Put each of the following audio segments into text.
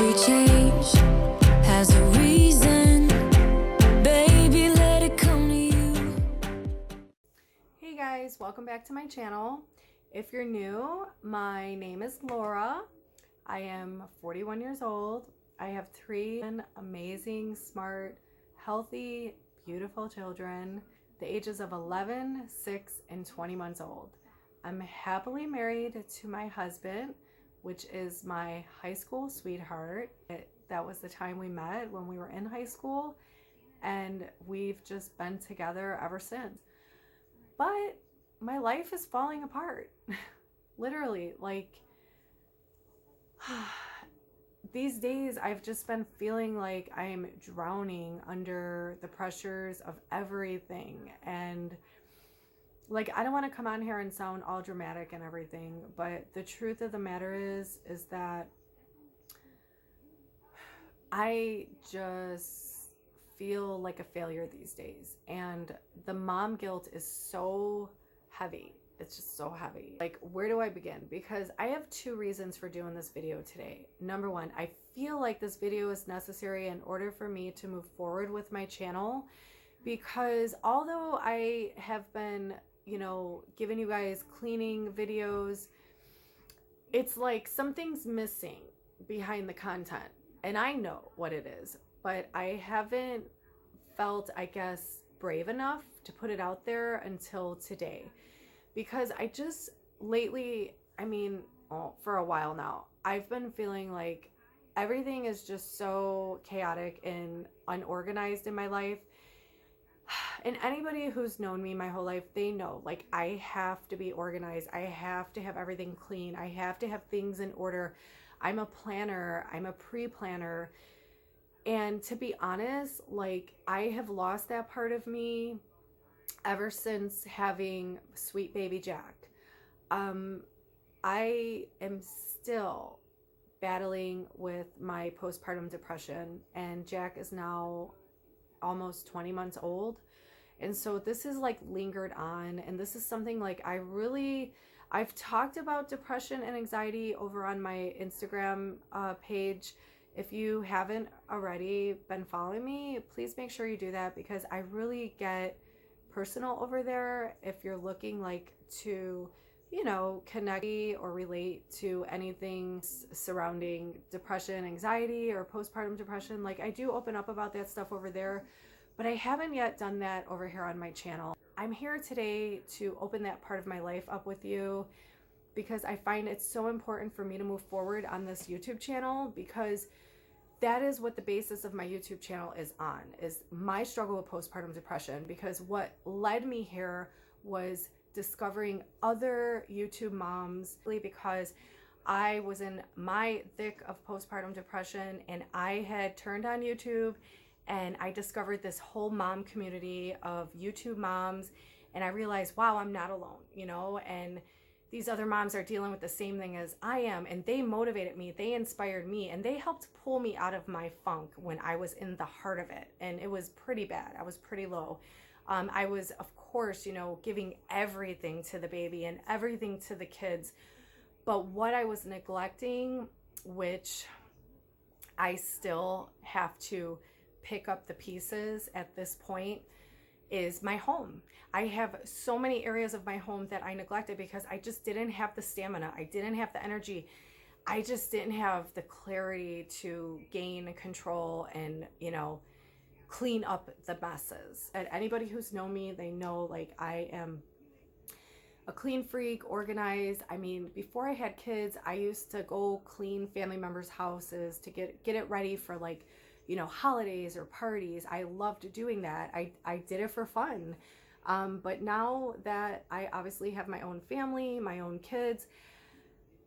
Every change has a reason. Baby, let it come to you. Hey guys, welcome back to my channel. If you're new, my name is Laura. I am 41 years old. I have 3 amazing, smart, healthy, beautiful children, the ages of 11, 6, and 20 months old. I'm happily married to my husband, which is my high school sweetheart. That was the time we met, when we were in high school, and we've just been together ever since. But my life is falling apart. Literally, like, these days I've just been feeling like I'm drowning under the pressures of everything. And like, I don't want to come on here and sound all dramatic and everything, but the truth of the matter is that I just feel like a failure these days. And the mom guilt is so heavy. It's just so heavy. Like, where do I begin? Because I have 2 reasons for doing this video today. Number 1, I feel like this video is necessary in order for me to move forward with my channel, because although I have been, giving you guys cleaning videos, it's like something's missing behind the content. And I know what it is, but I haven't felt, I guess, brave enough to put it out there until today. Because I just lately, for a while now, I've been feeling like everything is just so chaotic and unorganized in my life. And anybody who's known me my whole life, they know, like, I have to be organized. I have to have everything clean. I have to have things in order. I'm a planner. I'm a pre-planner. And to be honest, like, I have lost that part of me ever since having sweet baby Jack. I am still battling with my postpartum depression, and Jack is now almost 20 months old. And so this is like lingered on, and this is something like I've talked about depression and anxiety over on my Instagram page. If you haven't already been following me, please make sure you do that, because I really get personal over there. If you're looking like to, connect or relate to anything surrounding depression, anxiety, or postpartum depression, like, I do open up about that stuff over there, but I haven't yet done that over here on my channel. I'm here today to open that part of my life up with you, because I find it's so important for me to move forward on this YouTube channel, because that is what the basis of my YouTube channel is on, is my struggle with postpartum depression. Because what led me here was discovering other YouTube moms, because I was in my thick of postpartum depression, and I had turned on YouTube and I discovered this whole mom community of YouTube moms, and I realized, wow, I'm not alone, and these other moms are dealing with the same thing as I am, and they motivated me, they inspired me, and they helped pull me out of my funk when I was in the heart of it. And it was pretty bad. I was pretty low. I was, of course, giving everything to the baby and everything to the kids. But what I was neglecting, which I still have to pick up the pieces at this point, is my home. I have so many areas of my home that I neglected because I just didn't have the stamina. I didn't have the energy. I just didn't have the clarity to gain control and, clean up the messes. And anybody who's known me, they know, like, I am a clean freak, organized. Before I had kids, I used to go clean family members' houses to get it ready for, like, holidays or parties. I loved doing that. I did it for fun. But now that I obviously have my own family, my own kids,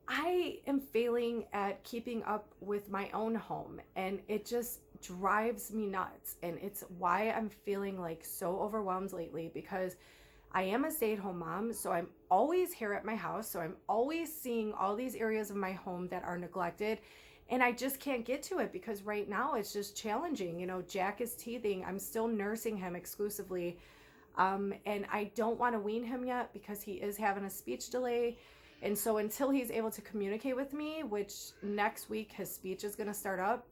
I am failing at keeping up with my own home, and it just drives me nuts. And it's why I'm feeling like so overwhelmed lately, because I am a stay-at-home mom, so I'm always here at my house. So I'm always seeing all these areas of my home that are neglected, and I just can't get to it because right now it's just challenging. Jack is teething. I'm still nursing him exclusively. And I don't want to wean him yet because he is having a speech delay. And so until he's able to communicate with me, which next week his speech is going to start up,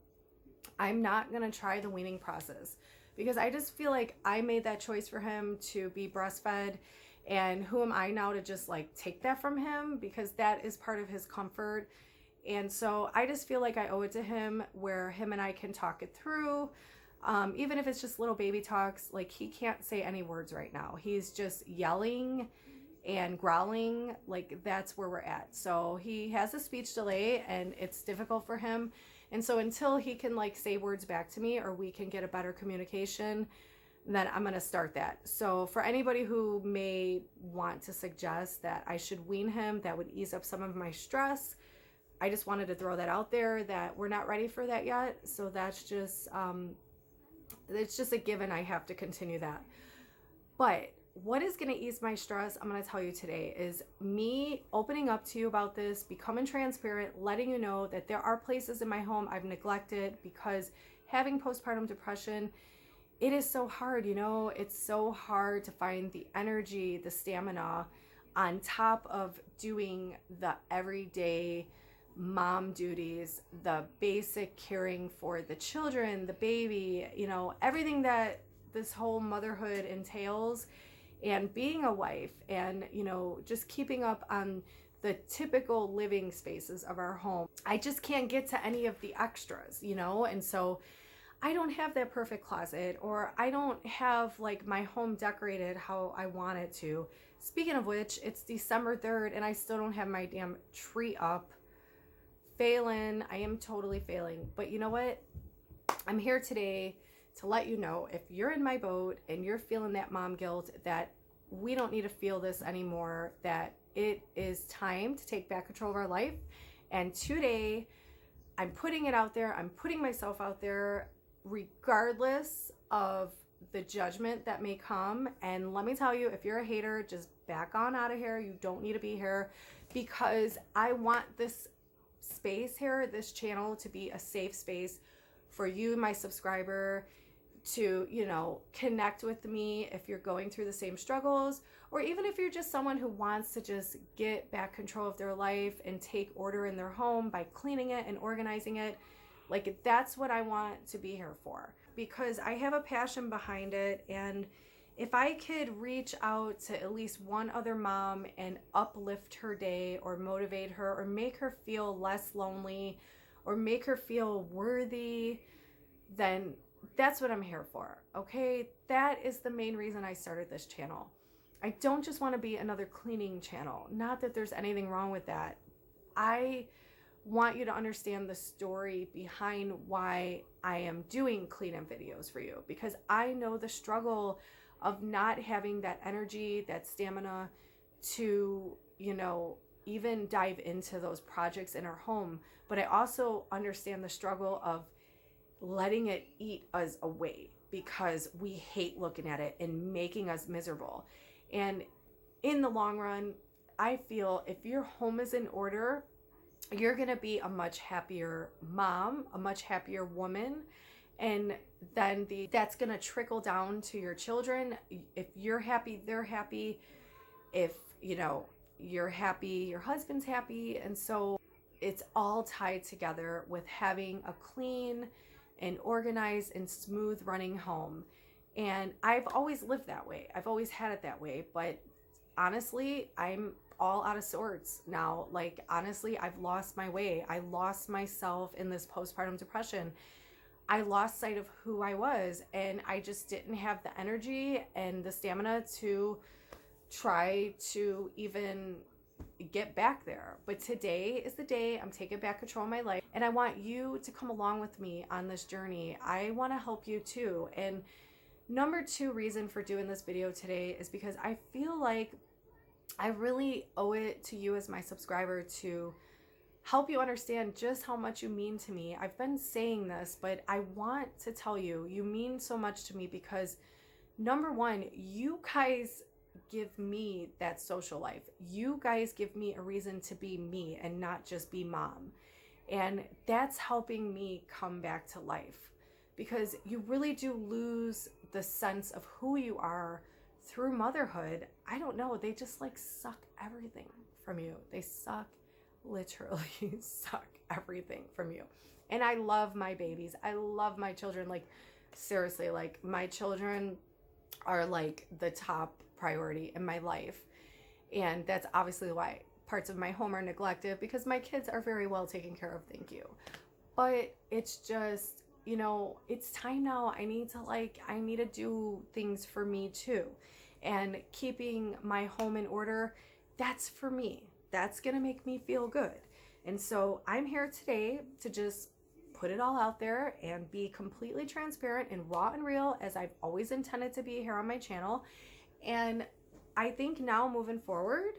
I'm not going to try the weaning process, because I just feel like I made that choice for him to be breastfed. And who am I now to just like take that from him, because that is part of his comfort. And so I just feel like I owe it to him where him and I can talk it through. Even if it's just little baby talks, like he can't say any words right now. He's just yelling and growling, like that's where we're at. So he has a speech delay and it's difficult for him. And so until he can like say words back to me, or we can get a better communication, then I'm going to start that. So for anybody who may want to suggest that I should wean him, that would ease up some of my stress. I just wanted to throw that out there, that we're not ready for that yet. So that's just, it's just a given. I have to continue that. But what is going to ease my stress, I'm going to tell you today, is me opening up to you about this, becoming transparent, letting you know that there are places in my home I've neglected, because having postpartum depression, it is so hard, you know, it's so hard to find the energy, the stamina on top of doing the everyday mom duties, the basic caring for the children, the baby, you know, everything that this whole motherhood entails, and being a wife, and, you know, just keeping up on the typical living spaces of our home. I just can't get to any of the extras, you know, and so I don't have that perfect closet, or I don't have like my home decorated how I want it to. Speaking of which, it's December 3rd and I still don't have my damn tree up. Failing. I am totally failing. But you know what? I'm here today to let you know, if you're in my boat and you're feeling that mom guilt, that we don't need to feel this anymore, that it is time to take back control of our life. And today, I'm putting it out there. I'm putting myself out there, regardless of the judgment that may come. And let me tell you, if you're a hater, just back on out of here. You don't need to be here, because I want this space here, this channel, to be a safe space for you, my subscriber, to, you know, connect with me if you're going through the same struggles, or even if you're just someone who wants to just get back control of their life and take order in their home by cleaning it and organizing it. Like, that's what I want to be here for, because I have a passion behind it. And if I could reach out to at least one other mom and uplift her day, or motivate her, or make her feel less lonely, or make her feel worthy, then that's what I'm here for. Okay, that is the main reason I started this channel. I don't just want to be another cleaning channel. Not that there's anything wrong with that. I want you to understand the story behind why I am doing cleanup videos for you, because I know the struggle of not having that energy, that stamina to, you know, even dive into those projects in our home. But I also understand the struggle of letting it eat us away, because we hate looking at it and making us miserable. And in the long run, I feel if your home is in order, you're going to be a much happier mom, a much happier woman. And then that's going to trickle down to your children. If you're happy, they're happy. If, you know, you're happy, your husband's happy. And so it's all tied together with having a clean and organized and smooth running home. And I've always lived that way. I've always had it that way. But honestly, I'm all out of sorts now. Like, honestly, I've lost my way. I lost myself in this postpartum depression. I lost sight of who I was, and I just didn't have the energy and the stamina to try to even get back there. But today is the day I'm taking back control of my life, and I want you to come along with me on this journey. I want to help you too. And number 2 reason for doing this video today is because I feel like I really owe it to you as my subscriber to help you understand just how much you mean to me. I've been saying this, but I want to tell you, you mean so much to me, because number 1, you guys give me that social life. You guys give me a reason to be me and not just be mom. And that's helping me come back to life, because you really do lose the sense of who you are through motherhood, I don't know, they just like suck everything from you. They literally suck everything from you. And I love my babies. I love my children. Like, seriously, like, my children are like the top priority in my life. And that's obviously why parts of my home are neglected, because my kids are very well taken care of, thank you. But it's just, you know, it's time now. I need to do things for me too. And keeping my home in order, that's for me. That's going to make me feel good. And so I'm here today to just put it all out there and be completely transparent and raw and real, as I've always intended to be here on my channel. And I think now moving forward,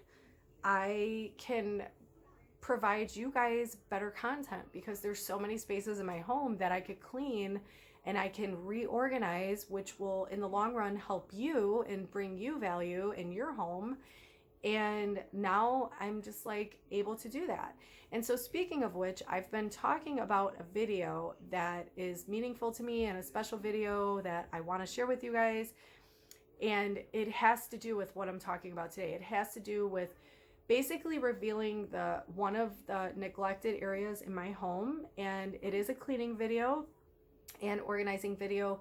I can provide you guys better content, because there's so many spaces in my home that I could clean and I can reorganize, which will in the long run help you and bring you value in your home. And now I'm just like able to do that. And so speaking of which, I've been talking about a video that is meaningful to me, and a special video that I want to share with you guys. And it has to do with what I'm talking about today. It has to do with basically revealing one of the neglected areas in my home. And it is a cleaning video and organizing video.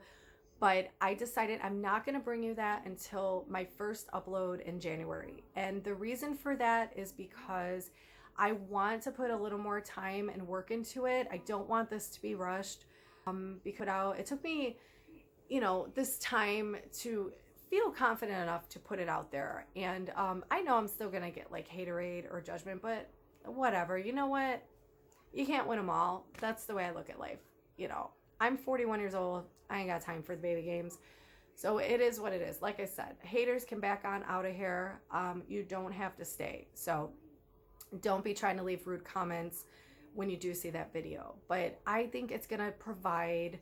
But I decided I'm not going to bring you that until my first upload in January. And the reason for that is because I want to put a little more time and work into it. I don't want this to be rushed. Because it took me, you know, this time to feel confident enough to put it out there. And I know I'm still going to get like haterade or judgment, but whatever. You know what? You can't win them all. That's the way I look at life. You know, I'm 41 years old. I ain't got time for the baby games. So it is what it is. Like I said, haters can back on out of here. You don't have to stay. So don't be trying to leave rude comments when you do see that video. But I think it's going to provide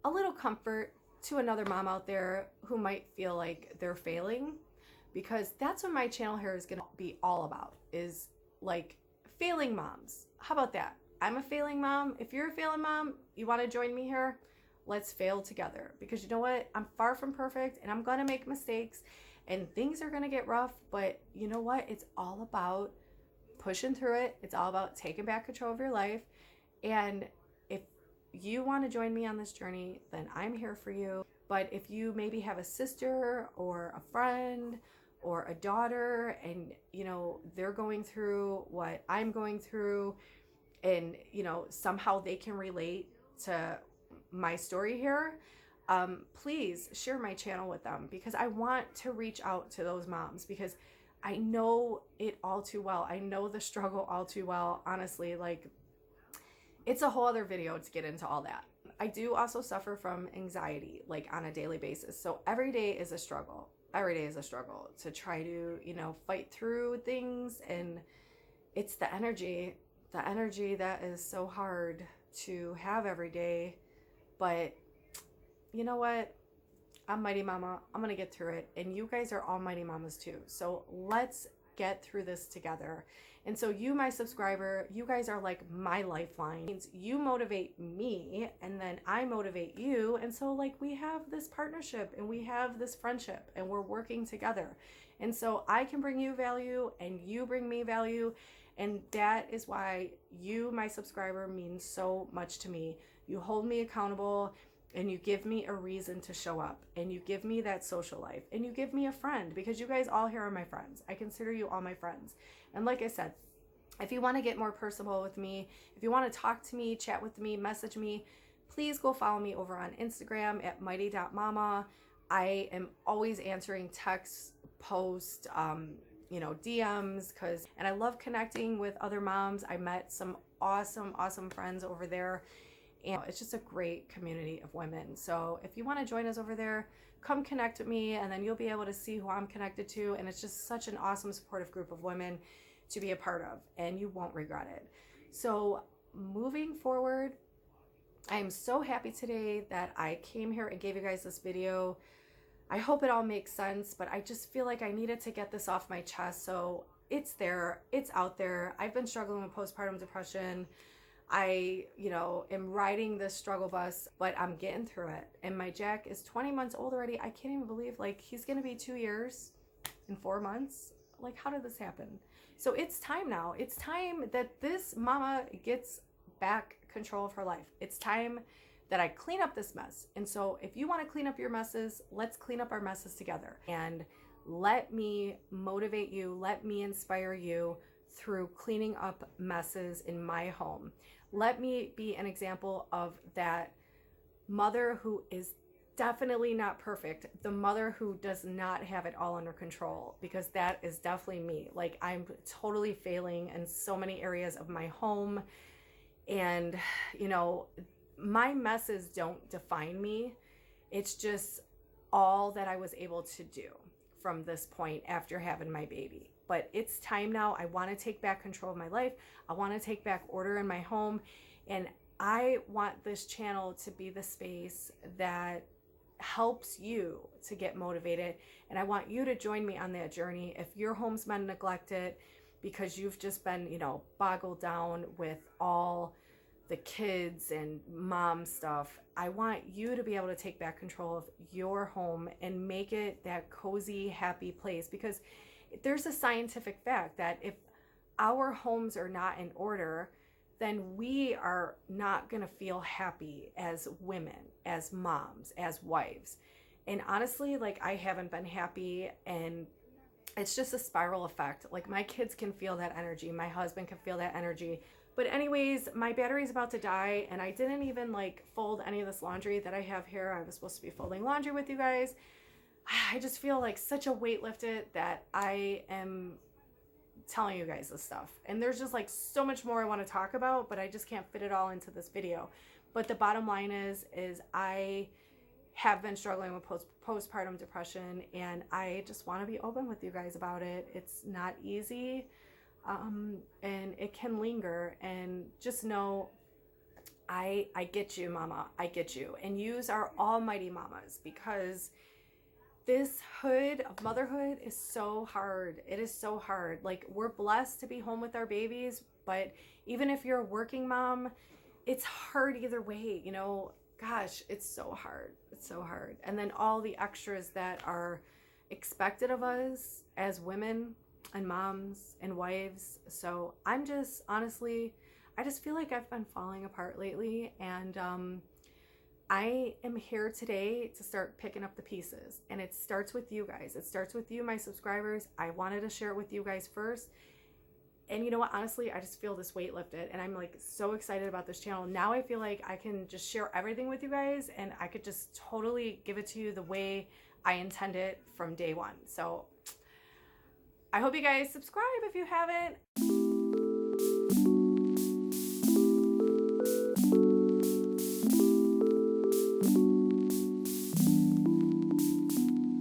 a little comfort to another mom out there who might feel like they're failing, because that's what my channel here is going to be all about, is like failing moms. How about that? I'm a failing mom. If you're a failing mom, you want to join me here, let's fail together. Because you know what? I'm far from perfect, and I'm going to make mistakes, and things are going to get rough. But you know what? It's all about pushing through it. It's all about taking back control of your life. And if you want to join me on this journey, then I'm here for you. But if you maybe have a sister or a friend or a daughter, and you know they're going through what I'm going through, and you know somehow they can relate to my story here, please share my channel with them, because I want to reach out to those moms, because I know it all too well. I know the struggle all too well. Honestly, like, it's a whole other video to get into all that. I do also suffer from anxiety, like on a daily basis. So every day is a struggle. Every day is a struggle to try to, you know, fight through things. And it's the energy that is so hard to have every day. But you know what? I'm Mighty Mama. I'm going to get through it. And you guys are all Mighty Mamas too. So let's get through this together. And so you, my subscriber, you guys are like my lifeline. You motivate me, and then I motivate you. And so like we have this partnership, and we have this friendship, and we're working together. And so I can bring you value, and you bring me value. And that is why you, my subscriber, means so much to me. You hold me accountable, and you give me a reason to show up, and you give me that social life, and you give me a friend, because you guys all here are my friends. I consider you all my friends. And like I said, if you want to get more personal with me, if you want to talk to me, chat with me, message me, please go follow me over on Instagram at mighty.mama. I am always answering texts, posts, you know, DMs, and I love connecting with other moms. I met some awesome friends over there. And it's just a great community of women. So if you want to join us over there, come connect with me, and then you'll be able to see who I'm connected to. And it's just such an awesome, supportive group of women to be a part of, and you won't regret it. So moving forward, I am so happy today that I came here and gave you guys this video. I hope it all makes sense, but I just feel like I needed to get this off my chest. So it's there, it's out there. I've been struggling with postpartum depression. I, am riding this struggle bus, but I'm getting through it. And my Jack is 20 months old already. I can't even believe, like, he's going to be 2 years in 4 months. Like, how did this happen? So it's time now. It's time that this mama gets back control of her life. It's time that I clean up this mess. And so if you want to clean up your messes, let's clean up our messes together. And let me motivate you. Let me inspire you through cleaning up messes in my home. Let me be an example of that mother who is definitely not perfect, the mother who does not have it all under control, because that is definitely me. Like, I'm totally failing in so many areas of my home. And, my messes don't define me. It's just all that I was able to do from this point after having my baby. But it's time now. I want to take back control of my life. I want to take back order in my home. And I want this channel to be the space that helps you to get motivated. And I want you to join me on that journey. If your home's been neglected because you've just been, boggled down with all the kids and mom stuff, I want you to be able to take back control of your home and make it that cozy, happy place. Because there's a scientific fact that if our homes are not in order, then we are not going to feel happy as women, as moms, as wives. And honestly, like, I haven't been happy, and it's just a spiral effect. Like, my kids can feel that energy. My husband can feel that energy. But anyways, my battery's about to die, and I didn't even fold any of this laundry that I have here. I was supposed to be folding laundry with you guys. I just feel like such a weight lifted that I am telling you guys this stuff. And there's just so much more I want to talk about, but I just can't fit it all into this video. But the bottom line is I have been struggling with postpartum depression, and I just want to be open with you guys about it. It's not easy. And it can linger, and just know I get you, mama. I get you. And use our almighty mamas, because this hood of motherhood is so hard. It is so hard. Like, we're blessed to be home with our babies, but even if you're a working mom, it's hard either way, gosh, it's so hard. It's so hard. And then all the extras that are expected of us as women and moms and wives. So I'm just, honestly, I just feel like I've been falling apart lately, and I am here today to start picking up the pieces. And it starts with you guys. It starts with you, my subscribers. I wanted to share it with you guys first. And you know what? Honestly, I just feel this weight lifted, and I'm so excited about this channel. Now I feel like I can just share everything with you guys, and I could just totally give it to you the way I intend it from day one. So I hope you guys subscribe if you haven't.